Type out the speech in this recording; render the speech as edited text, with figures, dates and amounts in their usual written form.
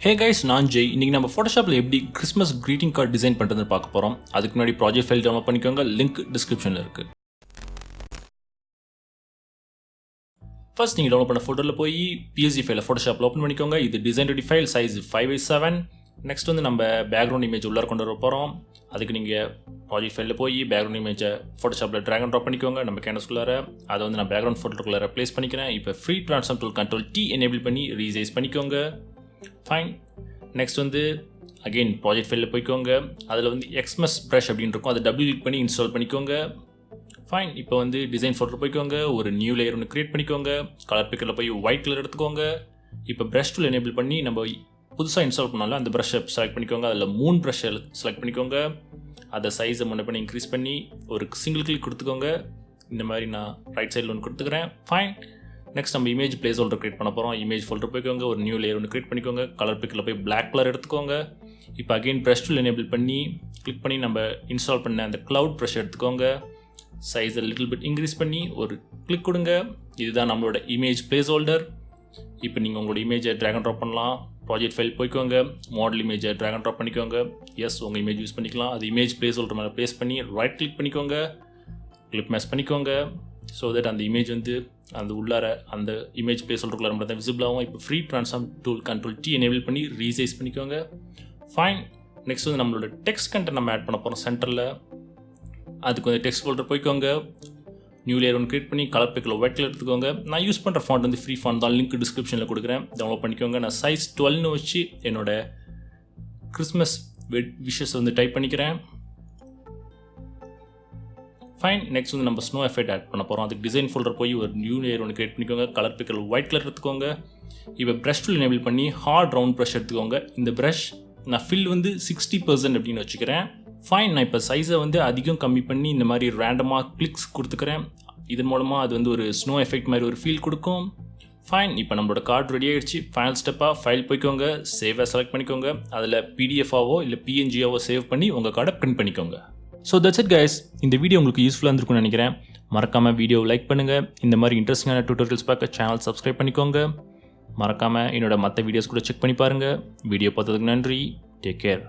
Hey guys, நான் ஜெய். இன்றைக்கி நம்ம ஃபோட்டோஷாப்பில் எப்படி கிறிஸ்மஸ் க்ரீட்டிங் கார்டு டிசைன் பண்ணுறதுன்னு பார்க்க போகிறோம். அதுக்கு முன்னாடி ப்ராஜெக்ட் ஃபைல் டவுன்லோட் பண்ணிக்கோங்க. லிங்க் டிஸ்கிரிப்ஷனில் இருக்குது. ஃபர்ஸ்ட் நீங்கள் டவுன்லோட் பண்ண ஃபோட்டோவில் போய் பிஎஸ்சி ஃபைலை ஃபோட்டோஷாப்பில் ஓப்பன் பண்ணிக்கோங்க. இது design ready file, size 5:7. Next வந்து நம்ம பேக்ரவுண்ட் இமேஜ் உள்ளார கொண்டு வர போகிறோம். அதுக்கு நீங்கள் ப்ராஜெக்ட் ஃபைலில் போய் பேக்ரவுண்ட் இமேஜை ஃபோட்டோஷாப்பில் ட்ராக் அண்ட் ட்ராப் பண்ணிக்கோங்க. நம்ம கேன்வஸ்குள்ளார அதை வந்து நான் பேக்ரவுண்ட் ஃபோட்டோக்குள்ளார ப்ளேஸ் பண்ணிக்கிறேன். இப்போ free transform tool Ctrl+T enable பண்ணி ரீசைஸ் பண்ணிக்கோங்க. ஃபைன். நெக்ஸ்ட் வந்து அகெயின் ப்ராஜெக்ட் ஃபைலில் போய்க்கோங்க. அதில் வந்து எக்ஸ்மஸ் ப்ரஷ் அப்படின்னு இருக்கும், அதை டபுள் கிளிக் பண்ணி இன்ஸ்டால் பண்ணிக்கோங்க. ஃபைன். இப்போ வந்து டிசைன் ஃபோட்டோ போய்க்கோங்க. ஒரு நியூ லேயர் ஒன்று க்ரியேட் பண்ணிக்கோங்க. கலர் பிக்கரில் போய் ஒயிட் கலர் எடுத்துக்கோங்க. இப்போ ப்ரஷ் டூல் எனேபிள் பண்ணி நம்ம புதுசாக இன்ஸ்டால் பண்ணாலும் அந்த ப்ரஷ்ஷை செலக்ட் பண்ணிக்கோங்க. அதில் 3 ப்ரஷ்ஷை செலக்ட் பண்ணிக்கோங்க. அதை சைஸை முன்ன பண்ணி இன்க்ரீஸ் பண்ணி ஒரு சிங்கிள் கிளிக் கொடுத்துக்கோங்க. இந்த மாதிரி நான் ரைட் சைடில் ஒன்று கொடுத்துக்கிறேன். ஃபைன். நெக்ஸ்ட் நம்ம இமேஜ் பிளேஸ் ஹோல்டர் கிரியேட் பண்ண போகிறோம். இமேஜ் ஃபோல்டர் போய்க்கோங்க. ஒரு நியூ லேயர் ஒன்று கிரியேட் பண்ணிக்கோங்க. கலர் பிக்கில் போய் பிளாக் கலர் எடுத்துக்கோங்க. இப்போ அகெயின் ப்ரஷ் டூல் எனேபிள் பண்ணி கிளிக் பண்ணி நம்ம இன்ஸ்டால் பண்ண அந்த க்ளவுட் ப்ரஷ் எடுத்துக்கோங்க. சைஸை லிட்டில் பிட் இன்க்ரீஸ் பண்ணி ஒரு கிளிக் கொடுங்க. இதுதான் நம்மளோட இமேஜ் பிளேஸ் ஹோல்டர். இப்போ நீங்கள் உங்களோட இமேஜை ட்ராக் அண்ட் ட்ராப் பண்ணலாம். ப்ராஜெக்ட் ஃபைல் போய்க்கோங்க. மாடல் இமேஜை ட்ராக் அண்ட் ட்ராப் பண்ணிக்கோங்க. எஸ், உங்கள் இமேஜ் யூஸ் பண்ணிக்கலாம். அது இமேஜ் பிளேஸ் ஹோல்டர் மேலே ப்ளேஸ் பண்ணி ரைட் கிளிக் பண்ணிக்கோங்க. கிளிப் மேட்ச் பண்ணிக்கோங்க. ஸோ தட் அந்த இமேஜ் வந்து அந்த உள்ளார அந்த இமேஜ் பிளேஸ் ஹோல்டருக்குள்ளார மட்டும் தான் விசிபிள் ஆகும். இப்போ free transform tool Ctrl+T enable பண்ணி ரீசைஸ் பண்ணிக்கோங்க. ஃபைன். நெக்ஸ்ட் வந்து நம்மளோட டெக்ஸ்ட் கண்டென்ட் நம்ம ஆட் பண்ண போகிறோம் சென்டரில். அதுக்கு வந்து டெக்ஸ்ட் ஃபோல்டர் போய்க்கோங்க. நியூ லேயர் ஒன்று கிரியேட் பண்ணி கலர் பிக்கில் ஒயிட் கலர் எடுத்துக்கோங்க. நான் யூஸ் பண்ணுற ஃபாண்ட் வந்து ஃப்ரீ ஃபாண்ட் தான். லிங்க் டிஸ்கிரிப்ஷனில் கொடுக்குறேன், டவுன்லோட் பண்ணிக்கோங்க. நான் சைஸ் 12 வச்சு என்னோட கிறிஸ்மஸ் விஷஸ் வந்து டைப் பண்ணிக்கிறேன். ஃபைன். நெக்ஸ்ட் வந்து நம்ம ஸ்னோ எஃபெக்ட் ஆட் பண்ண போகிறோம். அதுக்கு டிசைன் ஃபோல்டர் போய் ஒரு நியூ லேயர் ஒன்று கிரியேட் பண்ணிக்கோங்க. கலர் பிக்கில் ஒயிட் கலர் எடுத்துக்கோங்க. இப்போ ப்ரஷ் டூல் எனேபிள் பண்ணி ஹார்ட் ரவுண்ட் ப்ரஷ் எடுத்துக்கோங்க. இந்த ப்ரஷ் நான் ஃபில் வந்து 60% அப்படின்னு வச்சுக்கிறேன். ஃபைன். நான் இப்போ சைஸை வந்து அதிகம் கம்மி பண்ணி இந்த மாதிரி ரேண்டமாக கிளிக்ஸ் கொடுத்துக்கிறேன். இதன் மூலமாக அது வந்து ஒரு ஸ்னோ எஃபெக்ட் மாதிரி ஒரு ஃபீல் கொடுக்கும். ஃபைன். இப்போ நம்மளோட கார்டு ரெடி ஆகிடுச்சு. ஃபைனல் ஸ்டெப்பாக ஃபைல் போய்க்கோங்க. சேவை செலக்ட் பண்ணிக்கோங்க. அதில் பிடிஎஃபாவோ இல்லை பிஎன்ஜியாவோ சேவ் பண்ணி உங்கள் கார்டை பிரிண்ட் பண்ணிக்கோங்க. So that's it guys. இந்த வீடியோ உங்களுக்கு யூஸ்ஃபுல்லாக இருந்திருக்கும்னு நினைக்கிறேன். மறக்காமல் வீடியோவை லைக் பண்ணுங்கள். இந்த மாதிரி இன்ட்ரெஸ்டிங்கான டியூட்டோரியல்ஸ் பார்க்க சேனல் சப்ஸ்கிரைப் பண்ணிக்கோங்க. மறக்காமல் என்னோட மற்ற வீடியோஸ் கூட செக் பண்ணி பாருங்கள். வீடியோ பார்த்ததுக்கு நன்றி. Take care.